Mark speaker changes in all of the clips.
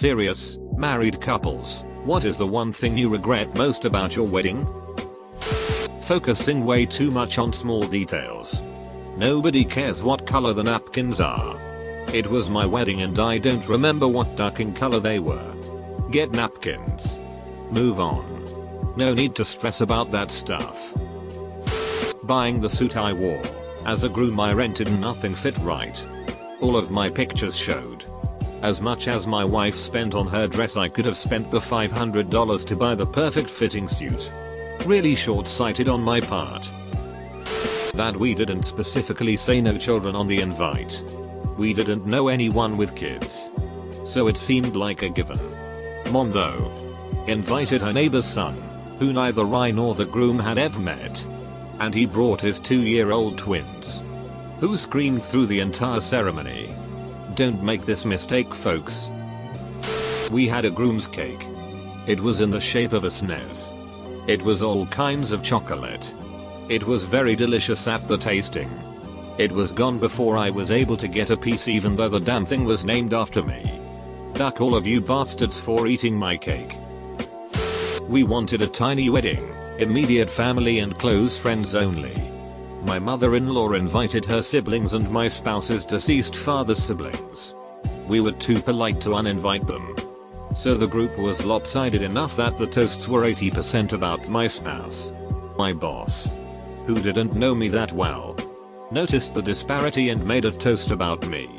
Speaker 1: Serious, married couples, what is the one thing you regret most about your wedding? Focusing way too much on small details. Nobody cares what color the napkins are. It was my wedding and I don't remember what ducking color they were. Get napkins. Move on. No need to stress about that stuff. Buying the suit I wore. As a groom I rented and nothing fit right. All of my pictures showed. As much as my wife spent on her dress I could have spent the $500 to buy the perfect fitting suit. Really short-sighted on my part. That we didn't specifically say no children on the invite. We didn't know anyone with kids. So it seemed like a given. Mom though invited her neighbor's son, who neither I nor the groom had ever met. And he brought his 2-year-old twins, who screamed through the entire ceremony. Don't make this mistake, folks. We had a groom's cake. It was in the shape of a SNES. It was all kinds of chocolate. It was very delicious at the tasting. It was gone before I was able to get a piece even though the damn thing was named after me. Duck all of you bastards for eating my cake. We wanted a tiny wedding, immediate family and close friends only. My mother-in-law invited her siblings and my spouse's deceased father's siblings. We were too polite to uninvite them. So the group was lopsided enough that the toasts were 80% about my spouse. My boss, who didn't know me that well, noticed the disparity and made a toast about me.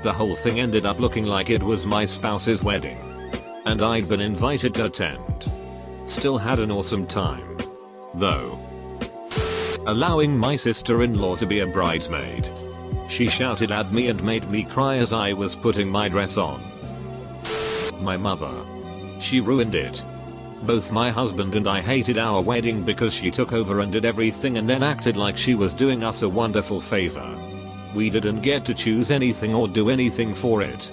Speaker 1: The whole thing ended up looking like it was my spouse's wedding. And I'd been invited to attend. Still had an awesome time, though. Allowing my sister-in-law to be a bridesmaid. She shouted at me and made me cry as I was putting my dress on. My mother. She ruined it. Both my husband and I hated our wedding because she took over and did everything and then acted like she was doing us a wonderful favor. We didn't get to choose anything or do anything for it.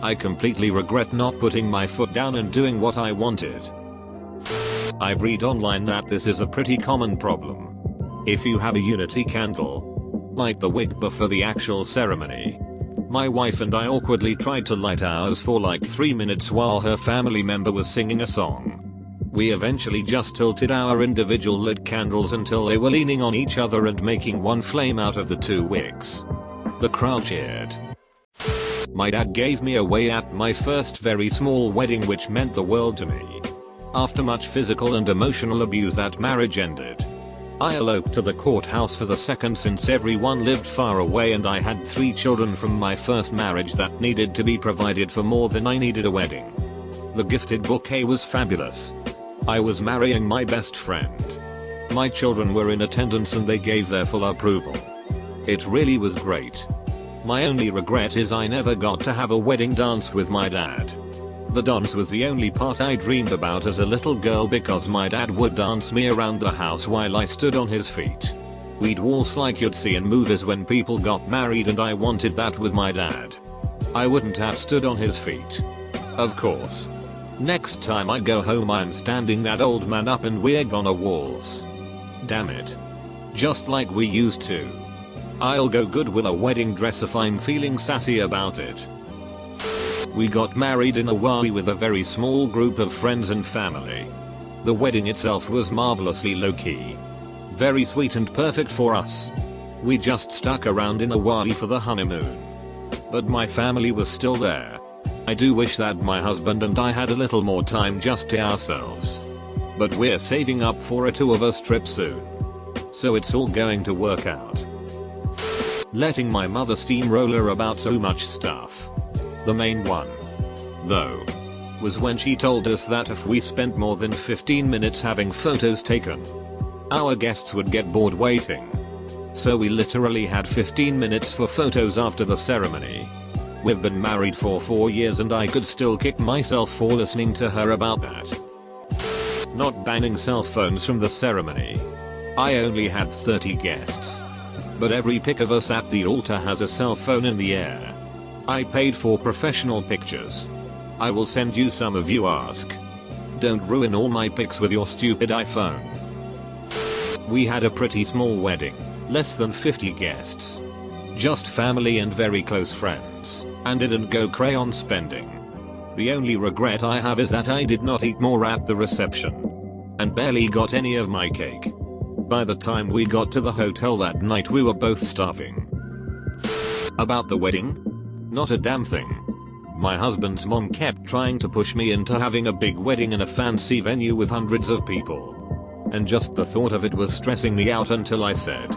Speaker 1: I completely regret not putting my foot down and doing what I wanted. I've read online that this is a pretty common problem. If you have a unity candle, light the wick before the actual ceremony. My wife and I awkwardly tried to light ours for like 3 minutes while her family member was singing a song. We eventually just tilted our individual lit candles until they were leaning on each other and making one flame out of the 2 wicks. The crowd cheered. My dad gave me away at my first very small wedding, which meant the world to me. After much physical and emotional abuse, that marriage ended. I eloped to the courthouse for the second since everyone lived far away and I had 3 children from my first marriage that needed to be provided for more than I needed a wedding. The gifted bouquet was fabulous. I was marrying my best friend. My children were in attendance and they gave their full approval. It really was great. My only regret is I never got to have a wedding dance with my dad. The dance was the only part I dreamed about as a little girl because my dad would dance me around the house while I stood on his feet. We'd waltz like you'd see in movies when people got married and I wanted that with my dad. I wouldn't have stood on his feet. Of course. Next time I go home I'm standing that old man up and we're gonna waltz. Damn it. Just like we used to. I'll go Goodwill a wedding dress if I'm feeling sassy about it. We got married in Hawaii with a very small group of friends and family. The wedding itself was marvelously low-key. Very sweet and perfect for us. We just stuck around in Hawaii for the honeymoon. But my family was still there. I do wish that my husband and I had a little more time just to ourselves. But we're saving up for a 2-of-us trip soon. So it's all going to work out. Letting my mother steamroller about so much stuff. The main one, though, was when she told us that if we spent more than 15 minutes having photos taken, our guests would get bored waiting. So we literally had 15 minutes for photos after the ceremony. We've been married for 4 years and I could still kick myself for listening to her about that. Not banning cell phones from the ceremony. I only had 30 guests. But every pic of us at the altar has a cell phone in the air. I paid for professional pictures. I will send you some if you ask. Don't ruin all my pics with your stupid iPhone. We had a pretty small wedding, less than 50 guests. Just family and very close friends, and didn't go crayon spending. The only regret I have is that I did not eat more at the reception. And barely got any of my cake. By the time we got to the hotel that night we were both starving. About the wedding? Not a damn thing. My husband's mom kept trying to push me into having a big wedding in a fancy venue with hundreds of people. And just the thought of it was stressing me out until I said,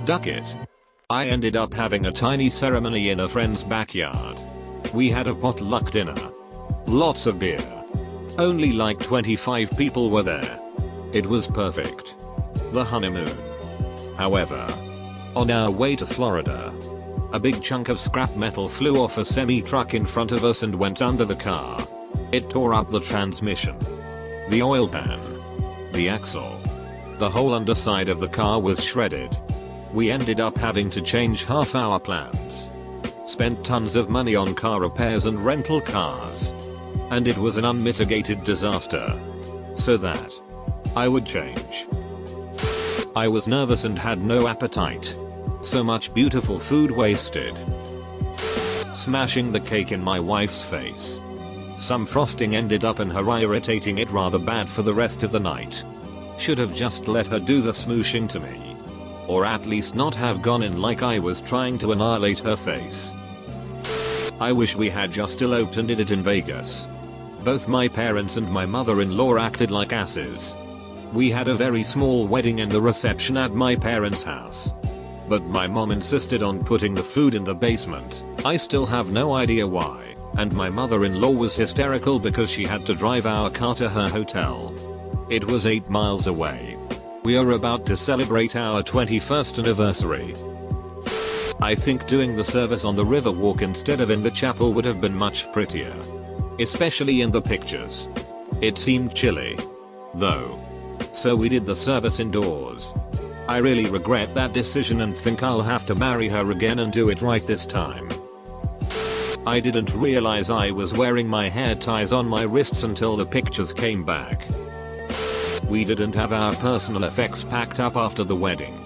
Speaker 1: "Duck it." I ended up having a tiny ceremony in a friend's backyard. We had a potluck dinner. Lots of beer. Only like 25 people were there. It was perfect. The honeymoon. However, on our way to Florida, a big chunk of scrap metal flew off a semi-truck in front of us and went under the car. It tore up the transmission, the oil pan, the axle. The whole underside of the car was shredded. We ended up having to change half our plans. Spent tons of money on car repairs and rental cars. And it was an unmitigated disaster. So that I would change. I was nervous and had no appetite. So much beautiful food wasted. Smashing the cake in my wife's face. Some frosting ended up in her eye, irritating it rather bad for the rest of the night. Should have just let her do the smooshing to me. Or at least not have gone in like I was trying to annihilate her face. I wish we had just eloped and did it in Vegas. Both my parents and my mother-in-law acted like asses. We had a very small wedding and the reception at my parents' house. But my mom insisted on putting the food in the basement. I still have no idea why. And my mother-in-law was hysterical because she had to drive our car to her hotel. It was 8 miles away. We are about to celebrate our 21st anniversary. I think doing the service on the river walk instead of in the chapel would have been much prettier. Especially in the pictures. It seemed chilly. Though. So we did the service indoors. I really regret that decision and think I'll have to marry her again and do it right this time. I didn't realize I was wearing my hair ties on my wrists until the pictures came back. We didn't have our personal effects packed up after the wedding.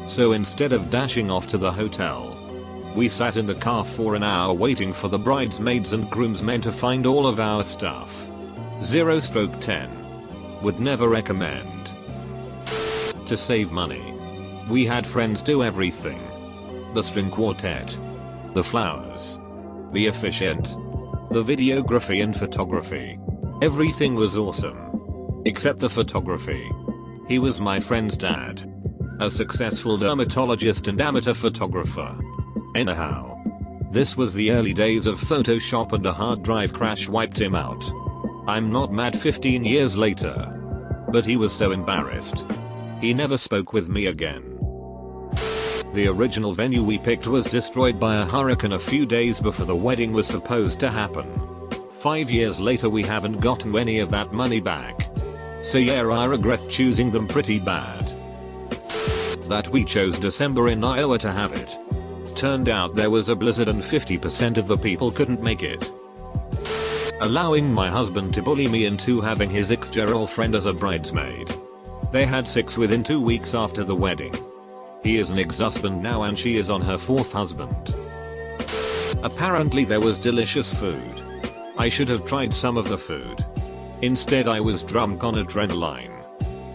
Speaker 1: So instead of dashing off to the hotel, we sat in the car for an hour waiting for the bridesmaids and groomsmen to find all of our stuff. 0/10. Would never recommend. To save money, we had friends do everything. The string quartet, the flowers, the officiant, the videography and photography. Everything was awesome. Except the photography. He was my friend's dad. A successful dermatologist and amateur photographer. Anyhow. This was the early days of Photoshop and a hard drive crash wiped him out. I'm not mad 15 years later. But he was so embarrassed. He never spoke with me again. The original venue we picked was destroyed by a hurricane a few days before the wedding was supposed to happen. 5 years later we haven't gotten any of that money back. So yeah, I regret choosing them pretty bad. That we chose December in Iowa to have it. Turned out there was a blizzard and 50% of the people couldn't make it. Allowing my husband to bully me into having his ex-girlfriend as a bridesmaid. They had 6 within 2 weeks after the wedding. He is an ex-husband now and she is on her 4th husband. Apparently there was delicious food. I should have tried some of the food. Instead I was drunk on adrenaline.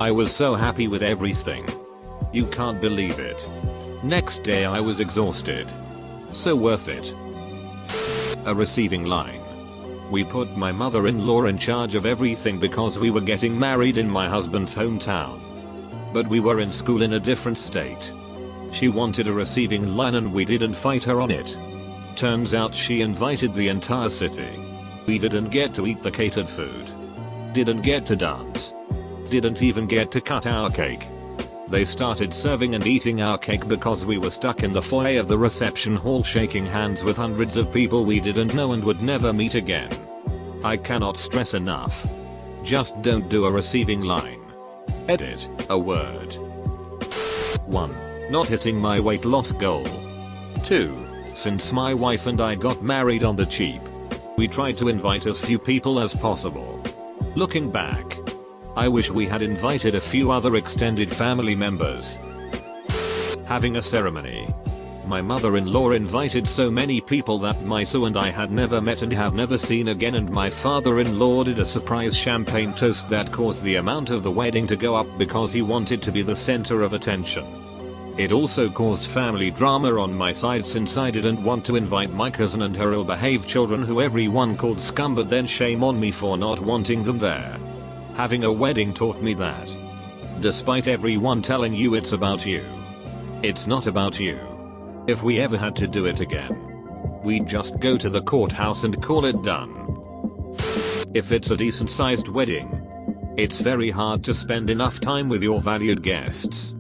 Speaker 1: I was so happy with everything. You can't believe it. Next day I was exhausted. So worth it. A receiving line. We put my mother-in-law in charge of everything because we were getting married in my husband's hometown. But we were in school in a different state. She wanted a receiving line and we didn't fight her on it. Turns out she invited the entire city. We didn't get to eat the catered food. Didn't get to dance. Didn't even get to cut our cake. They started serving and eating our cake because we were stuck in the foyer of the reception hall shaking hands with hundreds of people we didn't know and would never meet again. I cannot stress enough. Just don't do a receiving line. Edit, a word. 1. Not hitting my weight loss goal. 2. Since my wife and I got married on the cheap, we tried to invite as few people as possible. Looking back, I wish we had invited a few other extended family members. Having a ceremony. my mother-in-law invited so many people that my Sue and I had never met and have never seen again, and my father-in-law did a surprise champagne toast that caused the amount of the wedding to go up because he wanted to be the center of attention. It also caused family drama on my side since I didn't want to invite my cousin and her ill-behaved children who everyone called scum, but then shame on me for not wanting them there. Having a wedding taught me that despite everyone telling you it's about you, it's not about you. If we ever had to do it again, we'd just go to the courthouse and call it done. If it's a decent sized wedding, it's very hard to spend enough time with your valued guests.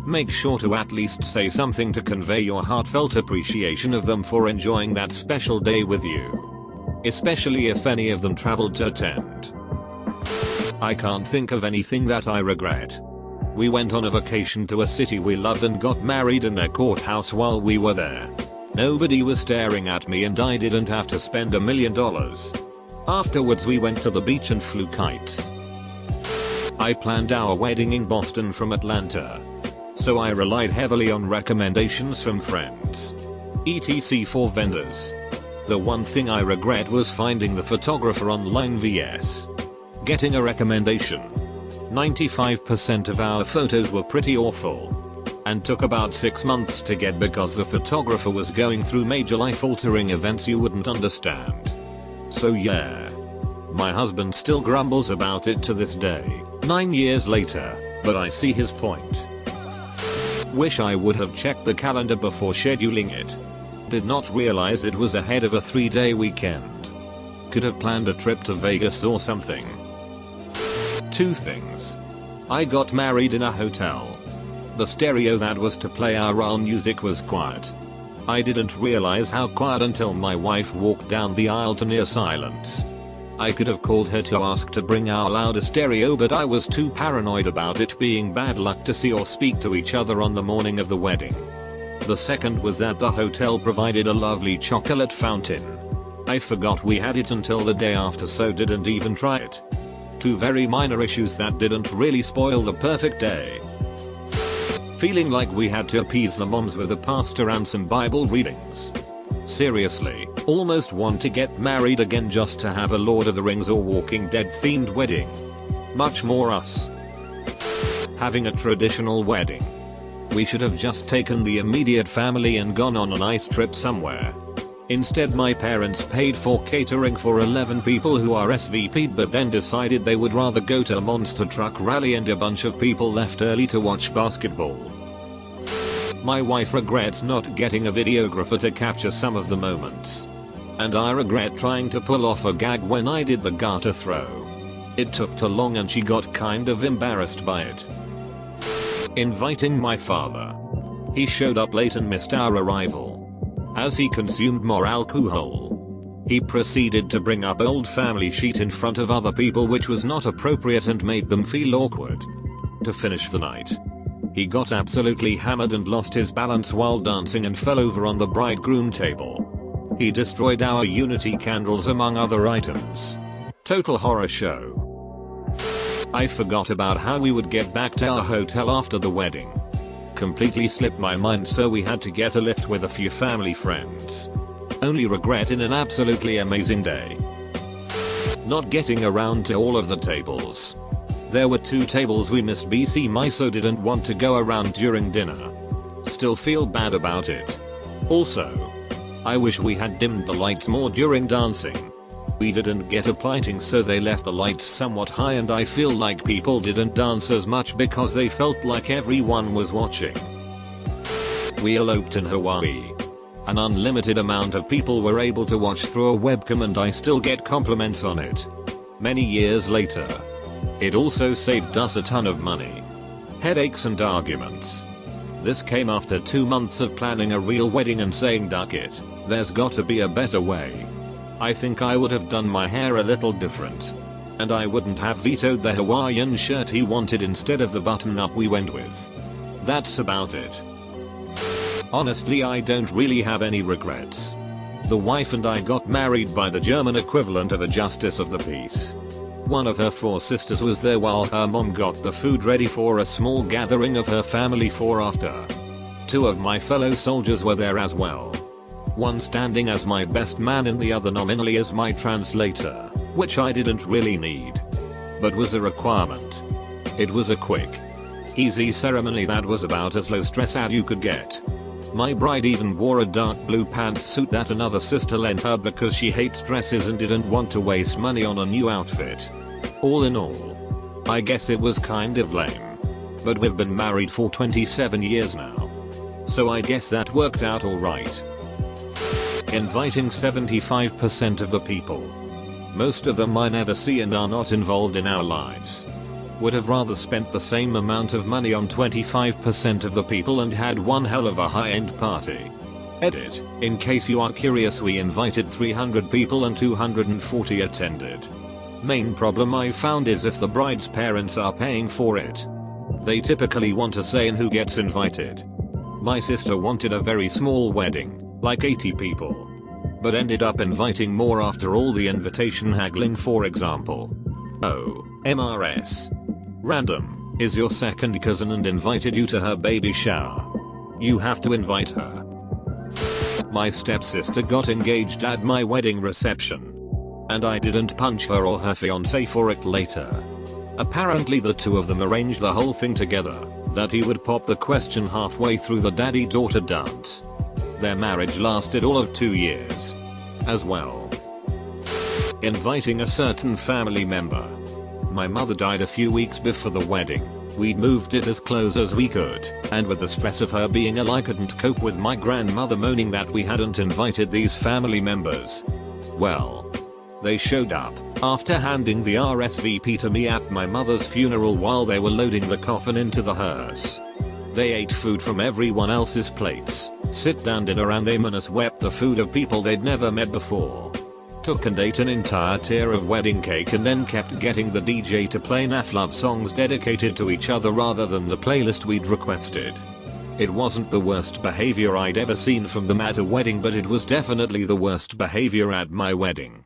Speaker 1: Make sure to at least say something to convey your heartfelt appreciation of them for enjoying that special day with you, especially if any of them traveled to attend. I can't think of anything that I regret. We went on a vacation to a city we love and got married in their courthouse while we were there. Nobody was staring at me and I didn't have to spend $1 million. Afterwards we went to the beach and flew kites. I planned our wedding in Boston from Atlanta, so I relied heavily on recommendations from friends, etc. for vendors. The one thing I regret was finding the photographer online vs getting a recommendation. 95% of our photos were pretty awful and took about 6 months to get because the photographer was going through major life-altering events you wouldn't understand. So yeah, my husband still grumbles about it to this day, 9 years later, but I see his point. Wish I would have checked the calendar before scheduling it. Did not realize it was ahead of a 3-day weekend. Could have planned a trip to Vegas or something. 2 things. I got married in a hotel. The stereo that was to play our music was quiet. I didn't realize how quiet until my wife walked down the aisle to near silence. I could have called her to ask to bring our louder stereo, but I was too paranoid about it being bad luck to see or speak to each other on the morning of the wedding. The second was that the hotel provided a lovely chocolate fountain. I forgot we had it until the day after, so didn't even try it. 2 very minor issues that didn't really spoil the perfect day. Feeling like we had to appease the moms with a pastor and some Bible readings. Seriously, almost want to get married again just to have a Lord of the Rings or Walking Dead themed wedding. Much more us. Having a traditional wedding. We should have just taken the immediate family and gone on a nice trip somewhere. Instead my parents paid for catering for 11 people who are SVP'd, but then decided they would rather go to a monster truck rally and a bunch of people left early to watch basketball. My wife regrets not getting a videographer to capture some of the moments. And I regret trying to pull off a gag when I did the garter throw. It took too long and she got kind of embarrassed by it. Inviting my father. He showed up late and missed our arrival. As he consumed more alcohol, he proceeded to bring up old family sheet in front of other people, which was not appropriate and made them feel awkward. To finish the night, he got absolutely hammered and lost his balance while dancing and fell over on the bridegroom table. He destroyed our unity candles among other items. Total horror show. I forgot about how we would get back to our hotel after the wedding. Completely slipped my mind, so we had to get a lift with a few family friends. Only regret in an absolutely amazing day. Not getting around to all of the tables. There were 2 tables we missed BC my so didn't want to go around during dinner. Still feel bad about it. Also, I wish we had dimmed the lights more during dancing. We didn't get up lighting, so they left the lights somewhat high, and I feel like people didn't dance as much because they felt like everyone was watching. We eloped in Hawaii. An unlimited amount of people were able to watch through a webcam and I still get compliments on it. Many years later. It also saved us a ton of money, headaches and arguments. This came after 2 months of planning a real wedding and saying duck it, there's gotta be a better way. I think I would have done my hair a little different. And I wouldn't have vetoed the Hawaiian shirt he wanted instead of the button up we went with. That's about it. Honestly, I don't really have any regrets. The wife and I got married by the German equivalent of a justice of the peace. One of her 4 sisters was there while her mom got the food ready for a small gathering of her family for after. Two of my fellow soldiers were there as well. One standing as my best man and the other nominally as my translator, which I didn't really need, but was a requirement. It was a quick, easy ceremony that was about as low stress as you could get. My bride even wore a dark blue pantsuit that another sister lent her because she hates dresses and didn't want to waste money on a new outfit. All in all, I guess it was kind of lame. But we've been married for 27 years now, so I guess that worked out alright. Inviting 75% of the people. Most of them I never see and are not involved in our lives. Would have rather spent the same amount of money on 25% of the people and had one hell of a high-end party. Edit: in case you are curious, we invited 300 people and 240 attended. Main problem I found is if the bride's parents are paying for it, they typically want a say in who gets invited. My sister wanted a very small wedding, like 80 people, but ended up inviting more after all the invitation haggling. For example, MRS. Random is your second cousin and invited you to her baby shower. You have to invite her. My stepsister got engaged at my wedding reception, and I didn't punch her or her fiance for it later. Apparently the two of them arranged the whole thing together, that he would pop the question halfway through the daddy-daughter dance. Their marriage lasted all of 2 years. As well. Inviting a certain family member. My mother died a few weeks before the wedding. We'd moved it as close as we could, and with the stress of her being ill I couldn't cope with my grandmother moaning that we hadn't invited these family members. Well, they showed up, after handing the RSVP to me at my mother's funeral while they were loading the coffin into the hearse. They ate food from everyone else's plates, sit-down dinner, and they swept the food of people they'd never met before. Took and ate an entire tier of wedding cake and then kept getting the DJ to play naff love songs dedicated to each other rather than the playlist we'd requested. It wasn't the worst behavior I'd ever seen from them at a wedding, but it was definitely the worst behavior at my wedding.